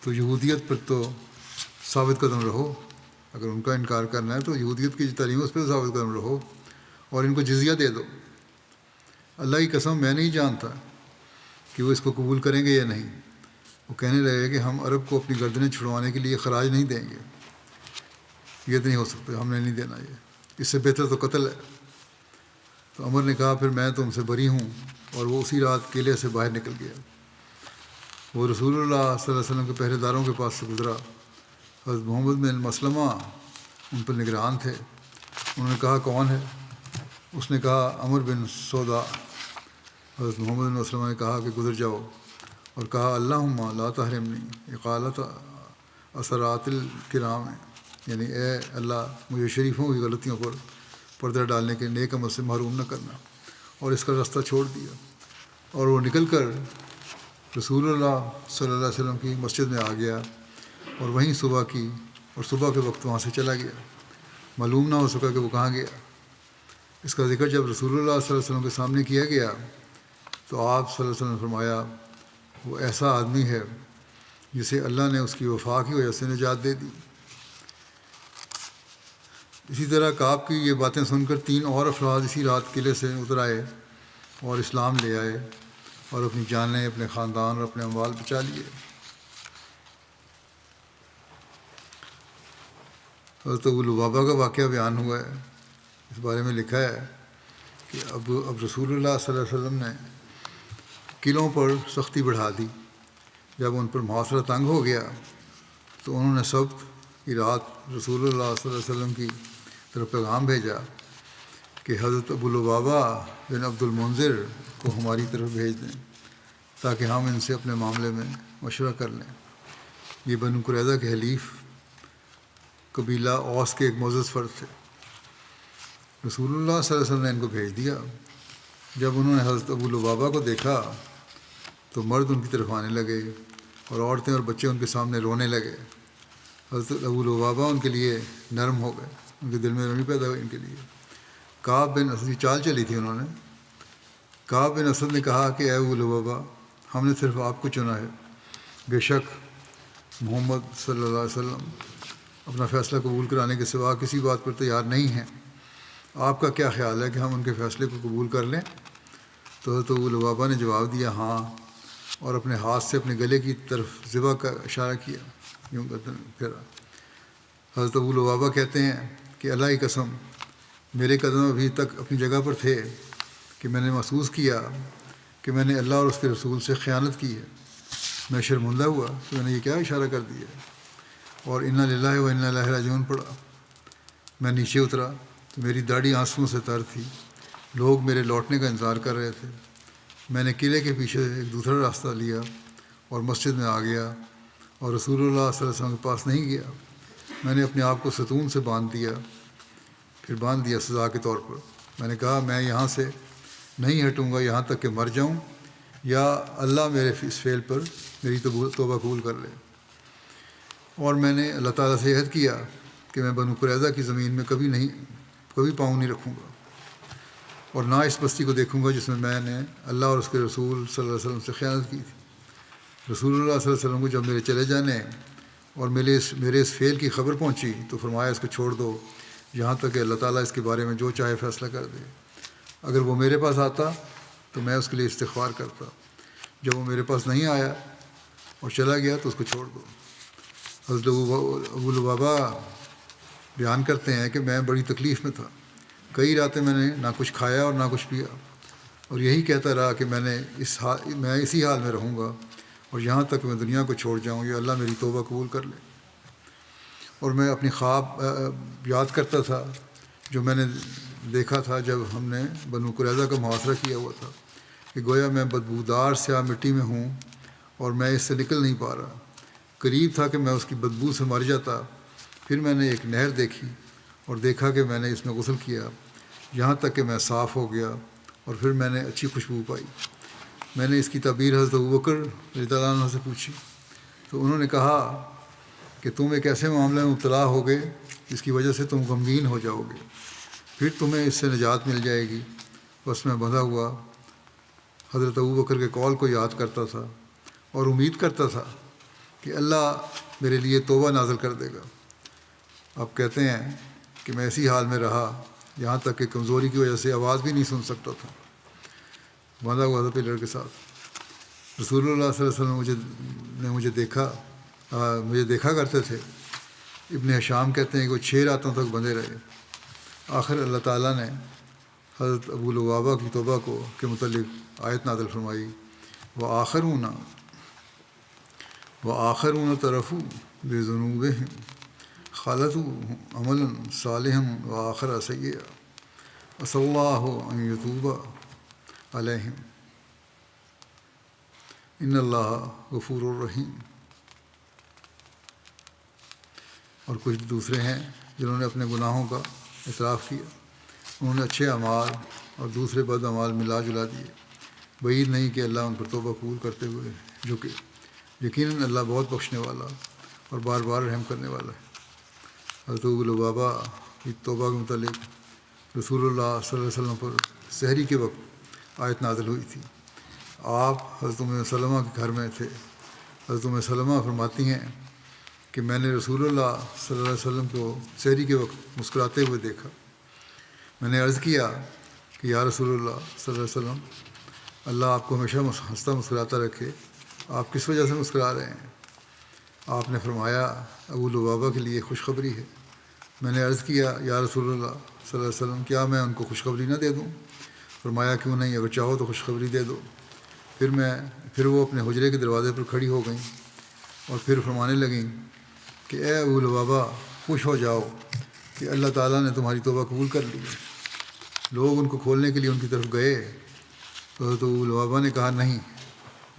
تو یہودیت پر تو ثابت قدم رہو، اگر ان کا انکار کرنا ہے تو یہودیت کی جو تعلیم ہے اس پہ ثابت قدم رہو اور ان کو جزیہ دے دو۔ اللہ کی قسم میں نہیں جانتا کہ وہ اس کو قبول کریں گے یا نہیں۔ وہ کہنے لگے کہ ہم عرب کو اپنی گردنیں چھڑوانے کے لیے خراج نہیں دیں گے، یہ تو نہیں ہو سکتا، ہم نے نہیں دینا، یہ اس سے بہتر تو قتل ہے۔ تو عمر نے کہا پھر میں تم سے بری ہوں، اور وہ اسی رات قلعے سے باہر نکل گیا۔ وہ رسول اللہ صلی اللہ علیہ وسلم کے پہرے داروں کے پاس سے گزرا، حضرت محمد بن مسلمہ ان پر نگران تھے۔ انہوں نے کہا کون ہے؟ اس نے کہا عمر بن سودا۔ حضرت محمد بن مسلمہ نے کہا کہ گزر جاؤ، اور کہا اللہم لا تحرمنی اقالت اثرات الکرام، یعنی اے اللہ مجھے شریفوں کی غلطیوں پر پردہ ڈالنے کے نیک عمل سے محروم نہ کرنا، اور اس کا راستہ چھوڑ دیا، اور وہ نکل کر رسول اللہ صلی اللہ علیہ وسلم کی مسجد میں آ گیا اور وہیں صبح کے وقت وہاں سے چلا گیا۔ معلوم نہ ہو سکا کہ وہ کہاں گیا۔ اس کا ذکر جب رسول اللہ صلی اللہ علیہ وسلم کے سامنے کیا گیا تو آپ صلی اللہ علیہ وسلم نے فرمایا وہ ایسا آدمی ہے جسے اللہ نے اس کی وفا کی وجہ سے نجات دے دی۔ اسی طرح کعب کی یہ باتیں سن کر 3 اور افراد اسی رات قلعے سے اتر آئے اور اسلام لے آئے اور اپنی جانیں، اپنے خاندان اور اپنے اموال بچا لیے۔ حضرت ابو لبابہ کا واقعہ بیان ہوا ہے، اس بارے میں لکھا ہے کہ اب رسول اللہ صلی اللہ علیہ وسلم نے قلعوں پر سختی بڑھا دی. جب ان پر محاصرہ تنگ ہو گیا تو انہوں نے سبت کی رات رسول اللہ صلی اللہ علیہ وسلم کی طرف پیغام بھیجا کہ حضرت ابو لبابہ بن عبد المنذر کو ہماری طرف بھیج دیں تاکہ ہم ان سے اپنے معاملے میں مشورہ کر لیں. یہ بنو قریظہ کے حلیف قبیلہ اوس کے ایک معزز فرد تھے. رسول اللہ صلی اللہ علیہ وسلم نے ان کو بھیج دیا. جب انہوں نے حضرت ابو لبابہ کو دیکھا تو مرد ان کی طرف آنے لگے اور عورتیں اور بچے ان کے سامنے رونے لگے. حضرت ابو لبابہ ان کے لیے نرم ہو گئے, ان کے دل میں نرمی پیدا ہوئی ان کے لیے. کعب بن اسد کی چال چلی تھی انہوں نے. کعب بن اسد نے کہا کہ اے ابو لبابہ, ہم نے صرف آپ کو چنا ہے. بے شک محمد صلی اللہ علیہ وسلم اپنا فیصلہ قبول کرانے کے سوا کسی بات پر تیار نہیں ہیں. آپ کا کیا خیال ہے کہ ہم ان کے فیصلے کو قبول کر لیں؟ تو حضرت ابو لبابہ نے جواب دیا ہاں, اور اپنے ہاتھ سے اپنے گلے کی طرف ذبح کا اشارہ کیا, یوں پھیرا. حضرت ابو لبابہ کہتے ہیں کہ اللہ کی قسم میرے قدم ابھی تک اپنی جگہ پر تھے کہ میں نے محسوس کیا کہ میں نے اللہ اور اس کے رسول سے خیانت کی ہے. میں شرمندہ ہوا کہ میں نے یہ کیا اشارہ کر دیا, اور انا للہ و انا الیہ راجعون پڑھا. میں نیچے اترا تو میری داڑھی آنسوؤں سے تر تھی. لوگ میرے لوٹنے کا انتظار کر رہے تھے. میں نے قلعے کے پیچھے ایک دوسرا راستہ لیا اور مسجد میں آ گیا اور رسول اللہ صلی اللہ علیہ وسلم کے پاس نہیں گیا. میں نے اپنے آپ کو ستون سے باندھ دیا سزا کے طور پر. میں نے کہا میں یہاں سے نہیں ہٹوں گا یہاں تک کہ مر جاؤں یا اللہ میرے اس فعل پر میری توبہ قبول کر لے. اور میں نے اللہ تعالیٰ سے عہد کیا کہ میں بنو قریظہ کی زمین میں کبھی پاؤں نہیں رکھوں گا اور نہ اس بستی کو دیکھوں گا جس میں نے اللہ اور اس کے رسول صلی اللہ علیہ وسلم سے خیانت کی تھی. رسول اللہ صلی اللہ علیہ وسلم کو جب میرے چلے جانے اور میرے اس فعل کی خبر پہنچی تو فرمایا اس کو چھوڑ دو یہاں تک کہ اللہ تعالیٰ اس کے بارے میں جو چاہے فیصلہ کر دے. اگر وہ میرے پاس آتا تو میں اس کے لیے استغفار کرتا. جب وہ میرے پاس نہیں آیا اور چلا گیا تو اس کو چھوڑ دو. حضرت ابو لبابہ بیان کرتے ہیں کہ میں بڑی تکلیف میں تھا. کئی راتیں میں نے نہ کچھ کھایا اور نہ کچھ پیا اور یہی کہتا رہا کہ میں اسی حال میں رہوں گا اور یہاں تک کہ میں دنیا کو چھوڑ جاؤں یا اللہ میری توبہ قبول کر لے. اور میں اپنی خواب یاد کرتا تھا جو میں نے دیکھا تھا جب ہم نے بنو قریظہ کا محاصرہ کیا ہوا تھا کہ گویا میں بدبودار سیاہ مٹی میں ہوں اور میں اس سے نکل نہیں پا رہا. قریب تھا کہ میں اس کی بدبو سے مر جاتا. پھر میں نے ایک نہر دیکھی اور دیکھا کہ میں نے اس میں غسل کیا یہاں تک کہ میں صاف ہو گیا اور پھر میں نے اچھی خوشبو پائی. میں نے اس کی تعبیر حضرت ابوبکر رضی اللہ عنہ سے پوچھی تو انہوں نے کہا کہ تم ایک ایسے معاملے میں مبتلا ہو گئے جس کی وجہ سے تم غمگین ہو جاؤ گے, پھر تمہیں اس سے نجات مل جائے گی. بس میں بندھا ہوا حضرت ابوبکر کے قول کو یاد کرتا تھا اور امید کرتا تھا کہ اللہ میرے لیے توبہ نازل کر دے گا. آپ کہتے ہیں کہ میں اسی حال میں رہا یہاں تک کہ کمزوری کی وجہ سے آواز بھی نہیں سن سکتا تھا. باندھا ہوا تھا پلر کے ساتھ. رسول اللہ صلی اللہ علیہ وسلم نے مجھے دیکھا کرتے تھے. ابن ہشام کہتے ہیں کہ وہ 6 راتوں تک بندھے رہے. آخر اللہ تعالیٰ نے حضرت ابو لبابہ کی توبہ کے متعلق آیت نازل فرمائی وآخرون طرفوا بذنوبہم خلطوا عملا صالحا وآخر سیئا عسى اللہ ان یتوب علیہم ان اللہ غفور الرحیم. اور کچھ دوسرے ہیں جنہوں نے اپنے گناہوں کا اعتراف کیا. انہوں نے اچھے اعمال اور دوسرے بد اعمال ملا جلا دیے. بعید نہیں کہ اللہ ان پر توبہ قبول کرتے ہوئے جو کہ یقیناً اللہ بہت بخشنے والا اور بار بار رحم کرنے والا ہے. حضرت ابو لبابہ کی توبہ کے متعلق رسول اللہ صلی اللہ علیہ وسلم پر سحری کے وقت آیت نازل ہوئی تھی. آپ حضرت ام سلمہ کے گھر میں تھے. حضرت ام سلمہ فرماتی ہیں کہ میں نے رسول اللہ صلی اللہ علیہ وسلم کو سحری کے وقت مسکراتے ہوئے دیکھا. میں نے عرض کیا کہ یا رسول اللہ صلی اللہ علیہ وسلم, اللہ آپ کو ہمیشہ ہنستا مسکراتا رکھے, آپ کس وجہ سے مسکرا رہے ہیں؟ آپ نے فرمایا ابو لبابہ کے لیے خوشخبری ہے. میں نے عرض کیا یا رسول اللہ صلی اللہ علیہ وسلم, کیا میں ان کو خوشخبری نہ دے دوں؟ فرمایا کیوں نہیں، اگر چاہو تو خوشخبری دے دو۔ پھر وہ اپنے حجرے کے دروازے پر کھڑی ہو گئیں اور پھر فرمانے لگیں کہ اے ابو لبابہ خوش ہو جاؤ کہ اللہ تعالیٰ نے تمہاری توبہ قبول کر لی۔ لوگ ان کو کھولنے کے لیے ان کی طرف گئے تو حضرت ابو لبابہ نے کہا نہیں،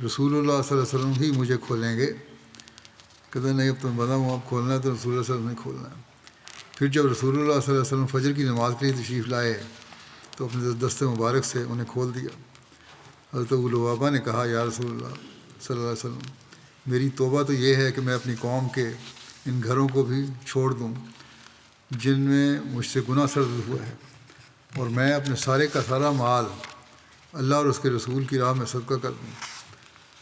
رسول اللہ صلی اللہ علیہ وسلم ہی مجھے کھولیں گے۔ کہتے نہیں، اب تم بنا ہوں، اب کھولنا ہے تو رسول اللہ صلی اللہ علیہ وسلم نے کھولنا ہے۔ پھر جب رسول اللہ صلی اللہ علیہ وسلم فجر کی نماز کے لیے تشریف لائے تو اپنے دست مبارک سے انہیں کھول دیا۔ حضرت ابو لبابہ نے کہا یا رسول اللہ صلی اللہ علیہ وسلم، میری توبہ تو یہ ہے کہ میں اپنی قوم کے ان گھروں کو بھی چھوڑ دوں جن میں مجھ سے گناہ سرزد ہوا ہے، اور میں اپنے سارے کا سارا مال اللہ اور اس کے رسول کی راہ میں صدقہ کر دوں۔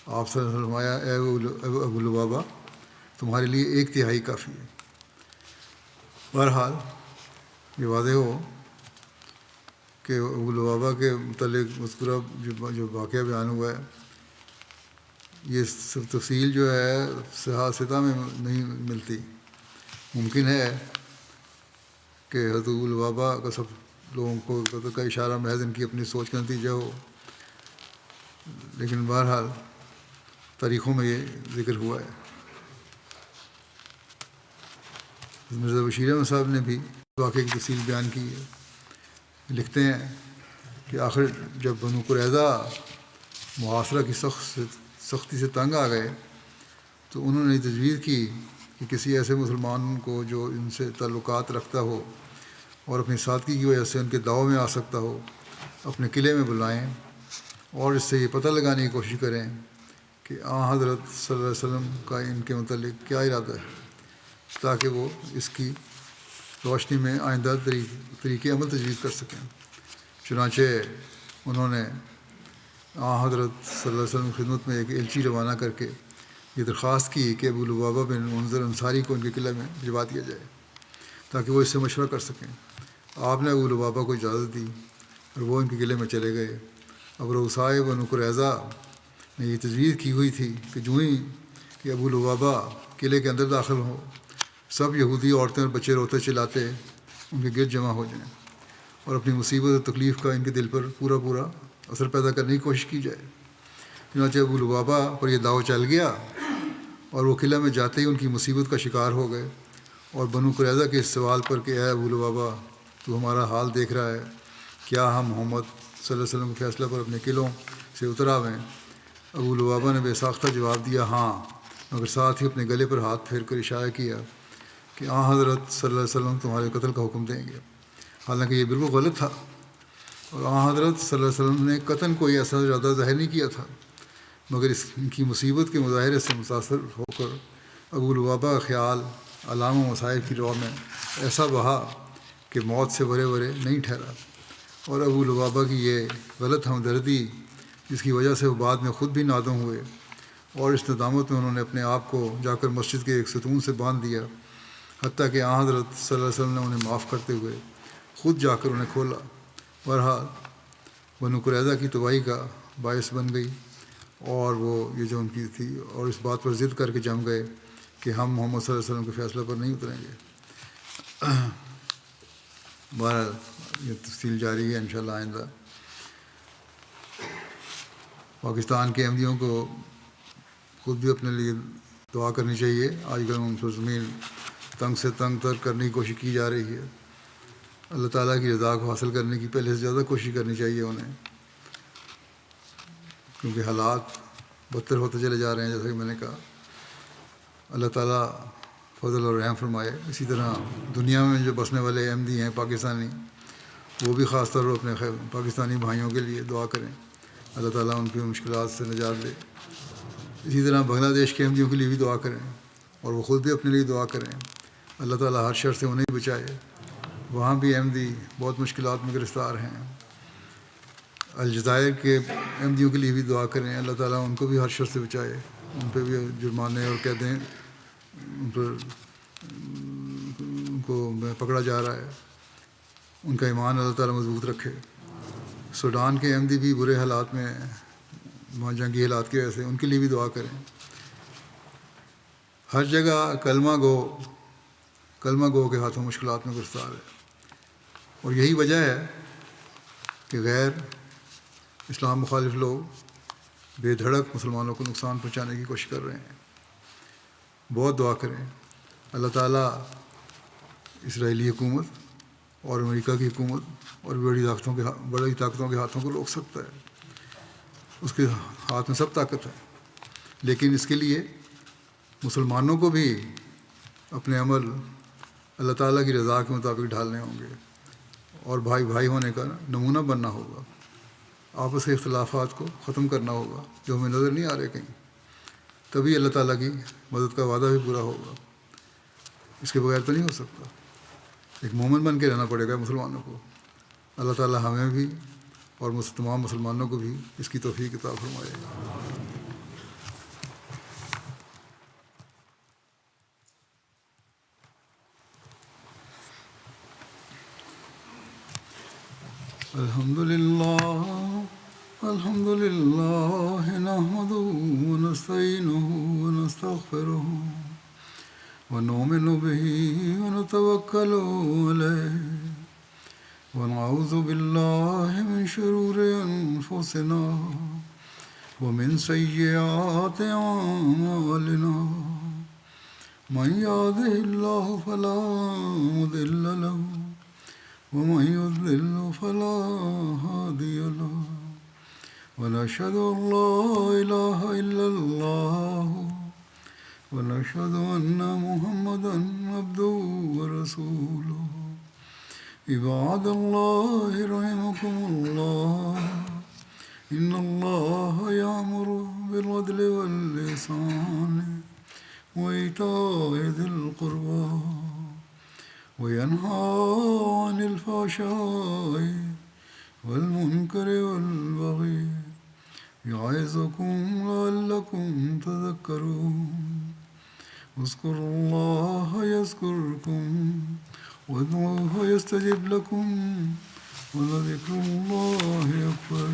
آپ صلی اللہ علیہ وسلم فرمایا اے ابو لبابہ تمہارے لیے 1/3 کافی ہے۔ بہرحال یہ واضح ہو کہ ابو لبابہ کے متعلق مذکورہ جو واقعہ بیان ہوا ہے، یہ تفصیل جو ہے صحاح میں نہیں ملتی۔ ممکن ہے کہ حضرت ابو لبابہ کا سب لوگوں کو کا اشارہ محض ان کی اپنی سوچ کا نتیجہ ہو، لیکن بہرحال تاریخوں میں یہ ذکر ہوا ہے۔ مرزا بشیر احمد صاحب نے بھی واقعے کی تفصیل بیان کی ہے۔ لکھتے ہیں کہ آخر جب بنو قریظہ محاصرہ کی سختی سے تنگ آ گئے تو انہوں نے تجویز کی کہ کسی ایسے مسلمان کو جو ان سے تعلقات رکھتا ہو اور اپنی سادگی کی وجہ سے ان کے داؤ میں آ سکتا ہو اپنے قلعے میں بلائیں اور اس سے یہ پتہ لگانے کی کوشش کریں کہ حضرت صلی اللہ علیہ وسلم کا ان کے متعلق کیا ارادہ ہے، تاکہ وہ اس کی روشنی میں آئندہ طریقے عمل تجویز کر سکیں۔ چنانچہ انہوں نے حضرت صلی اللہ علیہ وسلم کی خدمت میں ایک ایلچی روانہ کر کے یہ درخواست کی کہ ابو لبابہ بن منذر انصاری کو ان کے قلعہ میں بھجوا دیا جائے تاکہ وہ اس سے مشورہ کر سکیں۔ آپ نے ابو لبابہ کو اجازت دی اور وہ ان کے قلعے میں چلے گئے۔ اب رؤسائے بنو قریظہ نے یہ تجویز کی ہوئی تھی کہ جو ہی کہ ابو لبابہ قلعے کے اندر داخل ہو، سب یہودی عورتیں اور بچے روتے چلاتے ان کے گرد جمع ہو جائیں اور اپنی مصیبت اور تکلیف کا ان کے دل پر پورا اثر پیدا کرنے کی کوشش کی جائے۔ چنانچہ ابو لبابہ پر یہ داؤ چل گیا اور وہ قلعہ میں جاتے ہی ان کی مصیبت کا شکار ہو گئے، اور بنو قریظہ کے اس سوال پر کہ اے ابو لبابہ تو ہمارا حال دیکھ رہا ہے، کیا ہم محمد صلی اللہ علیہ وسلم کے فیصلہ پر اپنے قلعوں سے اتر آویں؟ ابو لبابہ نے بے ساختہ جواب دیا ہاں، مگر ساتھ ہی اپنے گلے پر ہاتھ پھیر کر اشارہ کیا کہ حضرت صلی اللہ علیہ وسلم تمہارے قتل کا حکم دیں گے۔ حالانکہ یہ بالکل غلط تھا، اور حضرت صلی اللہ علیہ وسلم نے قطعاً کوئی ایسا ارادہ ظاہر نہیں کیا تھا، مگر ان کی مصیبت کے مظاہرے سے متاثر ہو کر ابو لبابہ کا خیال علام و مصائب کی راہ میں ایسا بہا کہ موت سے برے نہیں ٹھہرا، اور ابو لبابہ کی یہ غلط ہمدردی جس کی وجہ سے وہ بعد میں خود بھی نادم ہوئے، اور اس ندامت میں انہوں نے اپنے آپ کو جا کر مسجد کے ایک ستون سے باندھ دیا، حتیٰ کہ حضرت صلی اللہ علیہ وسلم نے انہیں معاف کرتے ہوئے خود جا کر انہیں کھولا۔ بہرحال بنو قریظہ کی تباہی کا باعث بن گئی، اور وہ یہ جو ان کی تھی، اور اس بات پر ضد کر کے جم گئے کہ ہم محمد صلی اللہ علیہ وسلم کے فیصلے پر نہیں اتریں گے۔ بہرحال یہ تفصیل جاری ہے انشاءاللہ آئندہ۔ پاکستان کے احمدیوں کو خود بھی اپنے لیے دعا کرنی چاہیے۔ آج کل ان پر زمین تنگ سے تنگ تر کرنے کی کوشش کی جا رہی ہے۔ اللہ تعالیٰ کی رضا کو حاصل کرنے کی پہلے سے زیادہ کوشش کرنی چاہیے انہیں، کیونکہ حالات بدتر ہوتے چلے جا رہے ہیں۔ جیسا کہ میں نے کہا، اللہ تعالیٰ فضل اور رحم فرمائے۔ اسی طرح دنیا میں جو بسنے والے احمدی ہیں پاکستانی، وہ بھی خاص طور پر اپنے پاکستانی بھائیوں کے لیے دعا کریں، اللہ تعالیٰ ان کی مشکلات سے نجات دے۔ اسی طرح بنگلہ دیش کے احمدیوں کے لیے بھی دعا کریں، اور وہ خود بھی اپنے لیے دعا کریں، اللہ تعالیٰ ہر شر سے انہیں بچائے۔ وہاں بھی احمدی بہت مشکلات میں گرفتار ہیں۔ الجزائر کے احمدیوں کے لیے بھی دعا کریں، اللہ تعالیٰ ان کو بھی ہر شر سے بچائے۔ ان پہ بھی جرمانے اور قیدیں ان کو پکڑا جا رہا ہے، ان کا ایمان اللہ تعالیٰ مضبوط رکھے۔ سوڈان کے احمدی بھی برے حالات میں، وہاں جنگی حالات کی وجہ سے، ان کے لیے بھی دعا کریں۔ ہر جگہ کلمہ گو کے ہاتھوں مشکلات میں گرفتار ہے، اور یہی وجہ ہے کہ غیر اسلام مخالف لوگ بے دھڑک مسلمانوں کو نقصان پہنچانے کی کوشش کر رہے ہیں. بہت دعا کریں اللہ تعالیٰ اسرائیلی حکومت اور امریکہ کی حکومت اور بڑی طاقتوں کے ہاتھوں کو روک سکتا ہے. اس کے ہاتھ میں سب طاقت ہے، لیکن اس کے لیے مسلمانوں کو بھی اپنے عمل اللہ تعالیٰ کی رضا کے مطابق ڈھالنے ہوں گے اور بھائی بھائی ہونے کا نمونہ بننا ہوگا. آپس کے اختلافات کو ختم کرنا ہوگا جو ہمیں نظر نہیں آ رہے کہیں. تبھی اللہ تعالیٰ کی مدد کا وعدہ بھی پورا ہوگا. اس کے بغیر تو نہیں ہو سکتا. ایک مومن بن کے رہنا پڑے گا مسلمانوں کو. اللہ تعالیٰ ہمیں بھی اور تمام مسلمانوں کو بھی اس کی توفیق عطا فرمائے. الحمد للہ نحمده ونستعینه ونستغفره ونؤمن به ونتوکل علیہ ونعوذ باللہ من شرور انفسنا ومن سیئات اعمالنا من يهده الله فلا مضل له ومن يضلل فلا هادي له ونشهد أن لا إله إلا الله ونشهد أن محمدا عبده ورسوله. عباد الله رحمكم الله إن الله يأمر بالعدل والإحسان وإيتاء ذي القربى وينهى عن الفحشاء والمنكر والبغي يعظكم لعلكم تذكرون. اذكروا الله يذكركم وادعوه يستجب لكم ولذكر الله أكبر.